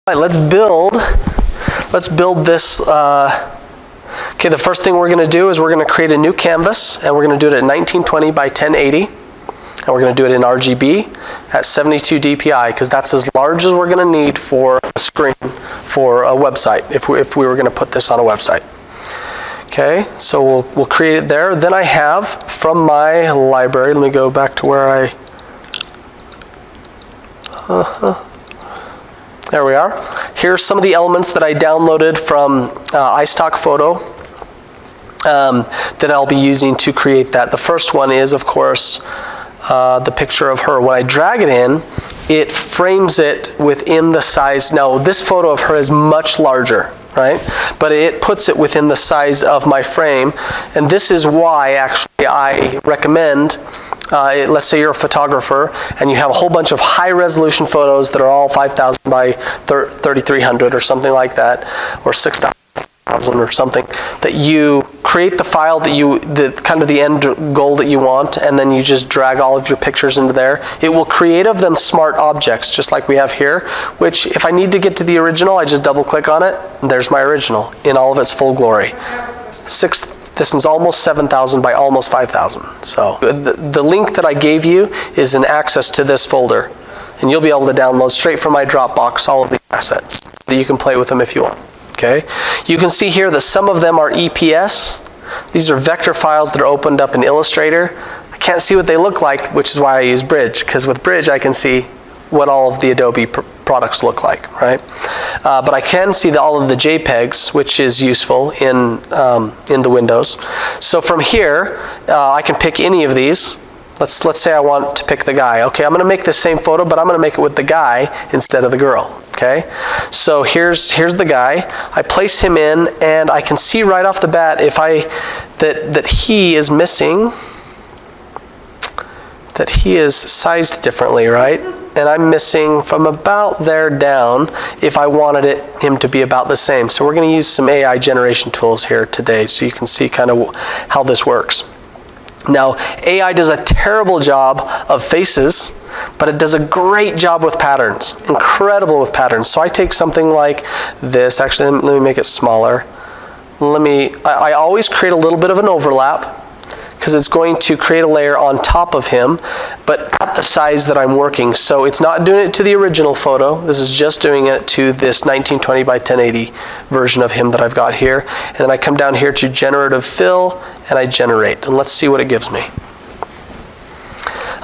All right, let's build this. Okay, the first thing we're going to do is we're going to create a new canvas, and we're going to do it at 1920 by 1080. And we're going to do it in RGB at 72 dpi, because that's as large as we're going to need for a screen for a website, if we were going to put this on a website. Okay, so we'll create it there. Then I have, from my library, let me go back to where I... There we are. Here's some of the elements that I downloaded from iStock Photo that I'll be using to create that. The first one is, of course, the picture of her. When I drag it in, it frames it within the size. Now, this photo of her is much larger, right? But it puts it within the size of my frame. And this is why, actually, I recommend, let's say you're a photographer and you have a whole bunch of high-resolution photos that are all 5,000 by 3,300 or something like that, or 6,000 or something, that you create the file that kind of the end goal that you want, and then you just drag all of your pictures into there. It will create of them smart objects, just like we have here, which if I need to get to the original, I just double-click on it, and there's my original in all of its full glory. This is almost 7,000 by almost 5,000. So the link that I gave you is an access to this folder, and you'll be able to download straight from my Dropbox all of the assets. You can play with them if you want. Okay. You can see here that some of them are EPS. These are vector files that are opened up in Illustrator. I can't see what they look like, which is why I use Bridge, because with Bridge I can see what all of the Adobe products look like, right? But I can see all of the JPEGs, which is useful in the Windows. So from here, I can pick any of these. Let's say I want to pick the guy. Okay, I'm going to make the same photo, but I'm going to make it with the guy instead of the girl. Okay, so here's the guy. I place him in, and I can see right off the bat if that he is missing, that he is sized differently, right? And I'm missing from about there down if I wanted him to be about the same. So we're going to use some AI generation tools here today so you can see kind of how this works. Now, AI does a terrible job of faces, but it does a great job with patterns, incredible with patterns. So I take something like this. Actually, let me make it smaller. I always create a little bit of an overlap, because it's going to create a layer on top of him, but at the size that I'm working. So it's not doing it to the original photo. This is just doing it to this 1920 by 1080 version of him that I've got here. And then I come down here to generative fill, and I generate. And let's see what it gives me.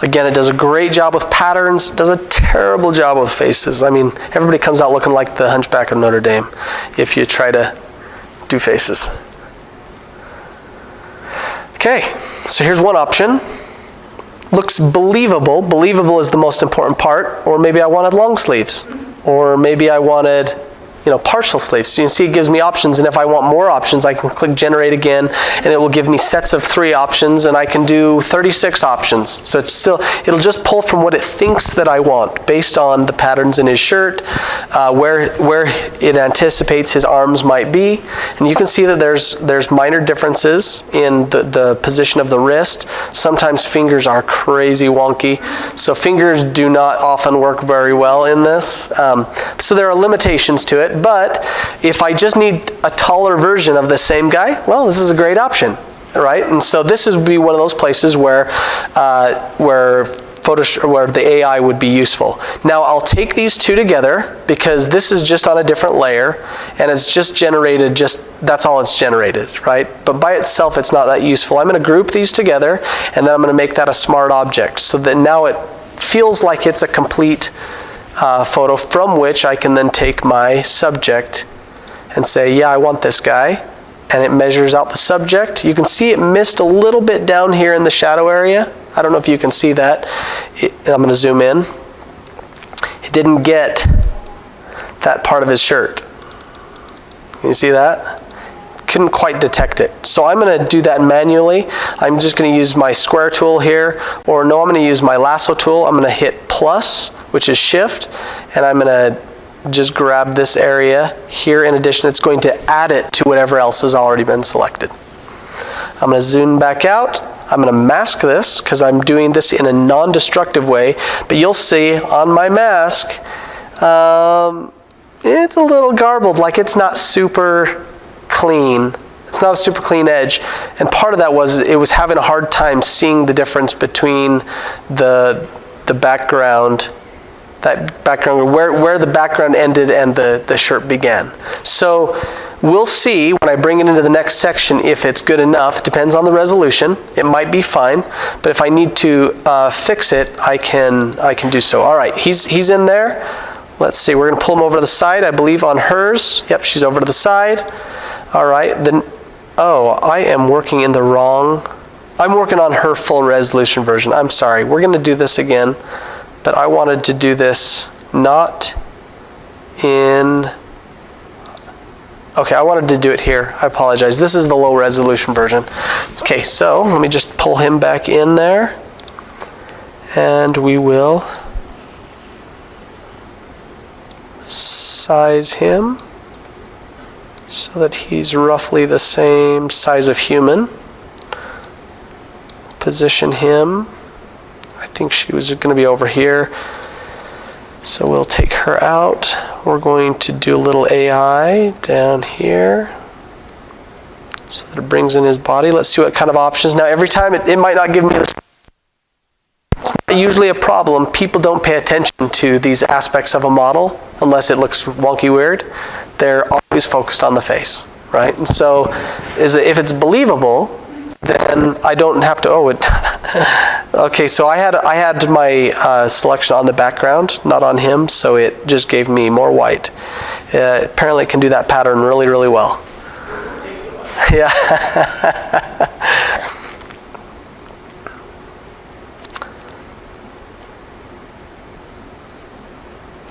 Again, it does a great job with patterns, does a terrible job with faces. I mean, everybody comes out looking like the Hunchback of Notre Dame if you try to do faces. Okay, so here's one option. Looks believable. Believable is the most important part. Or maybe I wanted long sleeves. Or maybe I wanted, partial sleeves. So you can see it gives me options, and if I want more options, I can click generate again, and it will give me sets of 3 options, and I can do 36 options. So it'll just pull from what it thinks that I want based on the patterns in his shirt, where it anticipates his arms might be. And you can see that there's minor differences in the position of the wrist. Sometimes fingers are crazy wonky. So fingers do not often work very well in this. So there are limitations to it. But if I just need a taller version of the same guy, well, this is a great option, right? And so this would be one of those places where the AI would be useful. Now I'll take these two together, because this is just on a different layer, and it's just generated, that's all it's generated, right? But by itself, it's not that useful. I'm going to group these together, and then I'm going to make that a smart object, so that now it feels like it's a complete photo from which I can then take my subject and say, yeah, I want this guy. And it measures out the subject. You can see it missed a little bit down here in the shadow area. I don't know if you can see that. I'm going to zoom in. It didn't get that part of his shirt. Can you see that? Couldn't quite detect it. So I'm going to do that manually. I'm just going to use my square tool here, or no, I'm going to use my lasso tool. I'm going to hit plus, which is shift, and I'm going to just grab this area here. In addition, it's going to add it to whatever else has already been selected. I'm going to zoom back out. I'm going to mask this, because I'm doing this in a non-destructive way, but you'll see on my mask, it's a little garbled, like it's not super clean. It's not a super clean edge. And part of that was it was having a hard time seeing the difference between the background, that background, where the background ended and the shirt began. So we'll see when I bring it into the next section if it's good enough. It depends on the resolution. It might be fine, but if I need to fix it, I can do so. All right, he's in there. Let's see, we're gonna pull him over to the side, I believe on hers. Yep, she's over to the side. All right, then, oh, I am working in the wrong, I'm working on her full resolution version. I'm sorry, we're gonna do this again, but I wanted to do this not in, okay, I wanted to do it here. I apologize. This is the low resolution version. Okay, so let me just pull him back in there, and we will size him so that he's roughly the same size of human. Position him. I think she was going to be over here. So we'll take her out. We're going to do a little AI down here so that it brings in his body. Let's see what kind of options. Now every time it might not give me this. It's not usually a problem. People don't pay attention to these aspects of a model unless it looks wonky weird. They're always focused on the face, right? And so if it's believable, then I don't have to, okay, so I had my selection on the background, not on him, so it just gave me more white. Apparently it can do that pattern really, really well. Yeah.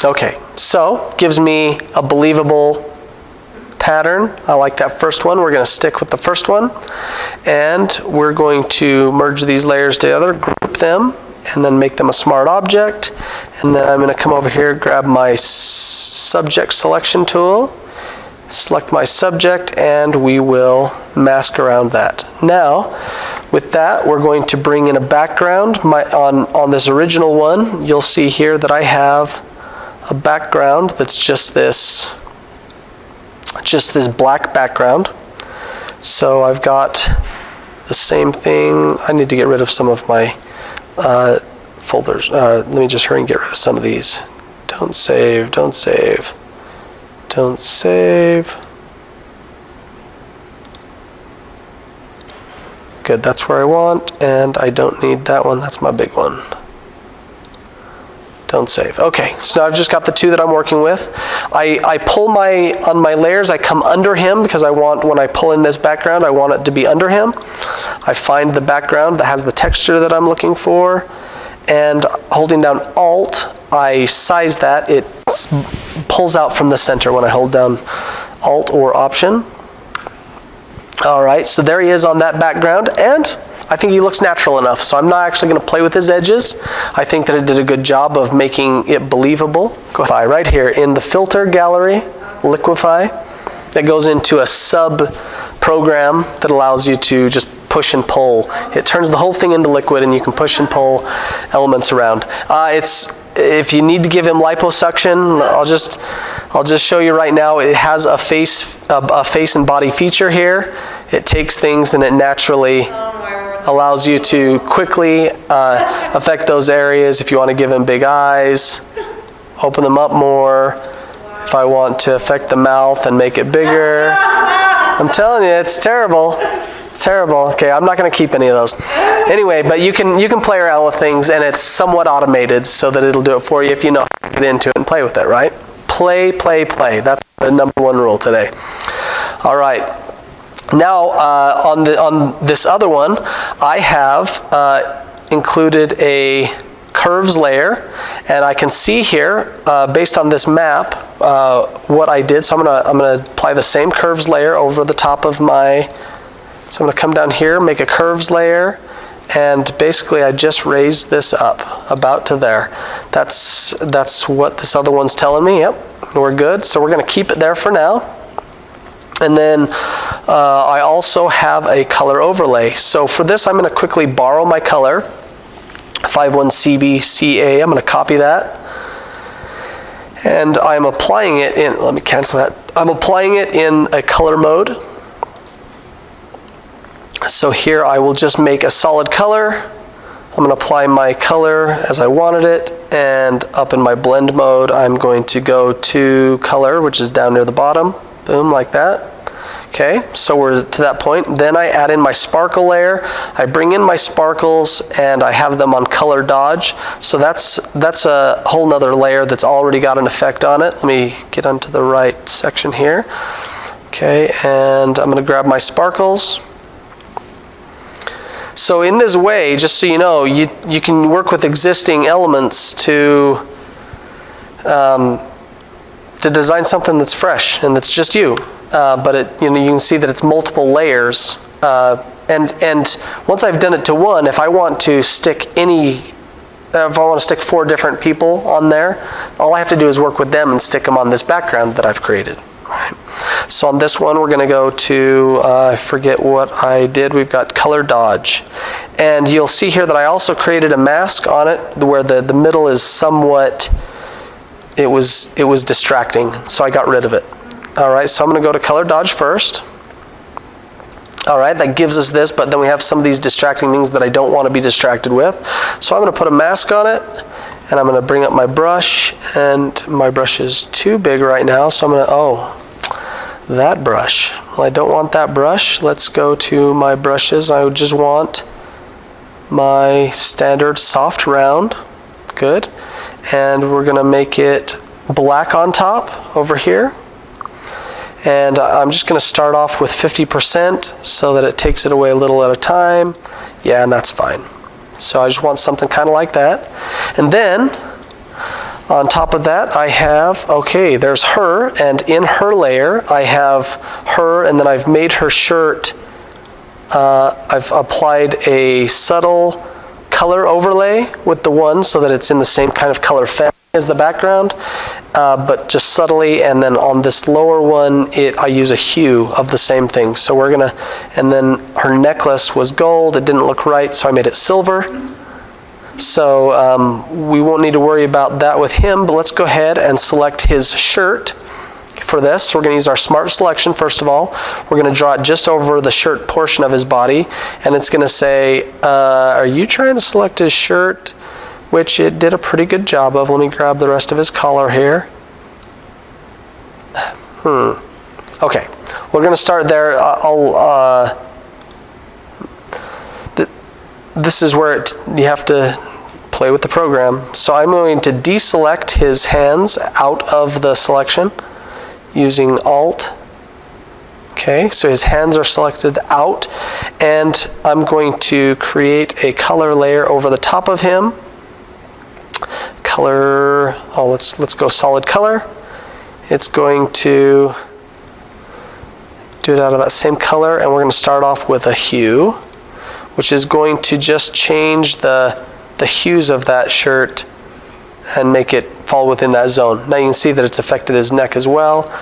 Okay, so gives me a believable pattern. I like that first one. We're going to stick with the first one, and we're going to merge these layers together, group them, and then make them a smart object. And then I'm going to come over here, grab my subject selection tool, select my subject, and we will mask around that. Now, with that, we're going to bring in a background. On this original one, you'll see here that I have a background that's just this black background. So I've got the same thing. I need to get rid of some of my folders. Let me just hurry and get rid of some of these. Don't save, don't save, don't save. Good, that's where I want, and I don't need that one. That's my big one. Don't save. Okay, so now I've just got the two that I'm working with. I pull on my layers, I come under him because I want, when I pull in this background, I want it to be under him. I find the background that has the texture that I'm looking for, and holding down Alt, I size that. It pulls out from the center when I hold down Alt or Option. All right, so there he is on that background, and I think he looks natural enough, so I'm not actually going to play with his edges. I think that it did a good job of making it believable. Go ahead. Right here in the filter gallery, liquify, that goes into a sub program that allows you to just push and pull. It turns the whole thing into liquid, and you can push and pull elements around. If you need to give him liposuction, I'll just show you right now. It has a face and body feature here. It takes things and it naturally allows you to quickly affect those areas. If you want to give him big eyes, open them up more. If I want to affect the mouth and make it bigger. I'm telling you, it's terrible. It's terrible. Okay, I'm not going to keep any of those. Anyway, but you can play around with things, and it's somewhat automated so that it'll do it for you if you know how to get into it and play with it, right? Play, play, play. That's the number one rule today. All right. Now, on this other one, I have included a curves layer, and I can see here, based on this map, what I did. So I'm gonna apply the same curves layer over the top of my. So I'm gonna come down here, make a curves layer, and basically I just raised this up about to there. That's what this other one's telling me. Yep, we're good. So we're gonna keep it there for now. And then I also have a color overlay. So for this, I'm going to quickly borrow my color, 51CBCA. I'm going to copy that. And I'm applying it in, let me cancel that. I'm applying it in a color mode. So here I will just make a solid color. I'm going to apply my color as I wanted it, and up in my blend mode I'm going to go to color, which is down near the bottom. Boom, like that. Okay, so we're to that point. Then I add in my sparkle layer. I bring in my sparkles and I have them on color dodge. So that's a whole nother layer that's already got an effect on it. Let me get onto the right section here. Okay, and I'm going to grab my sparkles. So in this way, just so you know, you can work with existing elements to design something that's fresh and that's just you. But you can see that it's multiple layers. And once I've done it to one, if I want to stick if I want to stick 4 different people on there, all I have to do is work with them and stick them on this background that I've created. Right. So on this one, we're going to go to, I forget what I did. We've got color dodge. And you'll see here that I also created a mask on it where the middle is somewhat, it was distracting. So I got rid of it. All right, so I'm going to go to color dodge first. All right, that gives us this, but then we have some of these distracting things that I don't want to be distracted with. So I'm going to put a mask on it, and I'm going to bring up my brush, and my brush is too big right now, so I'm going to, that brush. Well, I don't want that brush. Let's go to my brushes. I just want my standard soft round. Good. And we're going to make it black on top over here. And I'm just going to start off with 50% so that it takes it away a little at a time. Yeah, and that's fine. So I just want something kind of like that. And then on top of that I have, okay, there's her, and in her layer I have her, and then I've made her shirt, I've applied a subtle color overlay with the one so that it's in the same kind of color family as the background, but just subtly. And then on this lower one, I use a hue of the same thing. So we're gonna, and then her necklace was gold. It didn't look right, so I made it silver. So we won't need to worry about that with him, but let's go ahead and select his shirt for this. So we're gonna use our smart selection first of all. We're gonna draw it just over the shirt portion of his body, and it's gonna say, are you trying to select his shirt? Which it did a pretty good job of. Let me grab the rest of his collar here. Okay, we're going to start there. This is where you have to play with the program. So I'm going to deselect his hands out of the selection using Alt. Okay, so his hands are selected out, and I'm going to create a color layer over the top of him. Color, let's go solid color. It's going to do it out of that same color, and we're going to start off with a hue, which is going to just change the hues of that shirt and make it fall within that zone. Now you can see that it's affected his neck as well.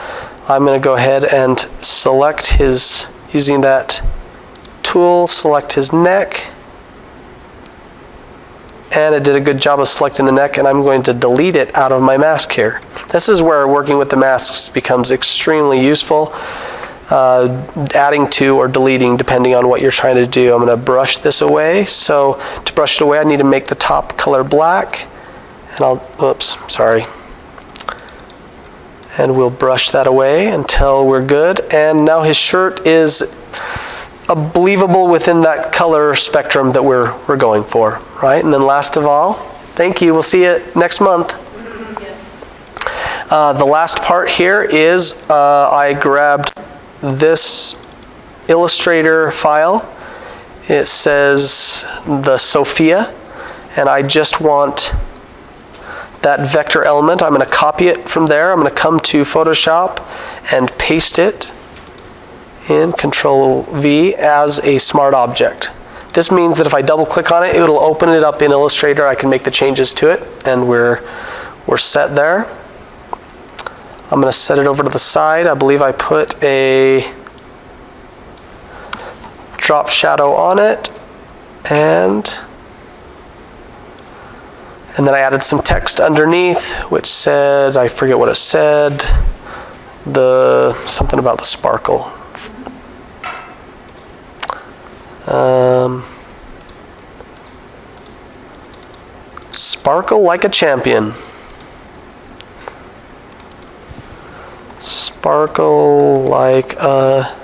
I'm going to go ahead and select his, using that tool, select his neck. And it did a good job of selecting the neck, and I'm going to delete it out of my mask here. This is where working with the masks becomes extremely useful, adding to or deleting depending on what you're trying to do. I'm going to brush this away. So to brush it away, I need to make the top color black, and and we'll brush that away until we're good. And now his shirt is believable within that color spectrum that we're going for, right? And then last of all, thank you. We'll see you next month. The last part here is I grabbed this Illustrator file. It says the Sophia, and I just want that vector element. I'm going to copy it from there. I'm going to come to Photoshop and paste it in Control V as a smart object. This means that if I double click on it, it'll open it up in Illustrator. I can make the changes to it, and we're set there. I'm going to set it over to the side. I believe I put a drop shadow on it, and And then I added some text underneath, which said, I forget what it said, something about the sparkle. Sparkle like a champion. Sparkle like a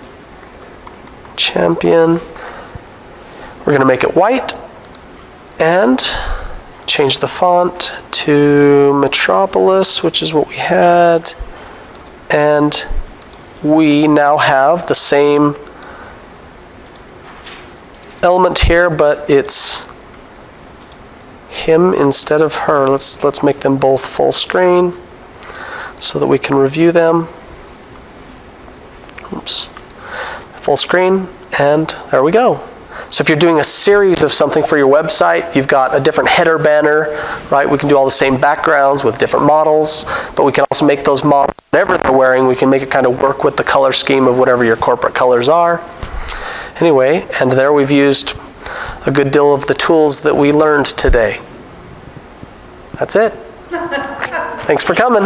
champion. We're going to make it white and change the font to Metropolis, which is what we had. And we now have the same element here, but it's him instead of her. Let's make them both full screen so that we can review them. Oops. Full screen, and there we go. So if you're doing a series of something for your website, you've got a different header banner, right? We can do all the same backgrounds with different models, but we can also make those models, whatever they're wearing, we can make it kind of work with the color scheme of whatever your corporate colors are. Anyway, and there we've used a good deal of the tools that we learned today. That's it. Thanks for coming.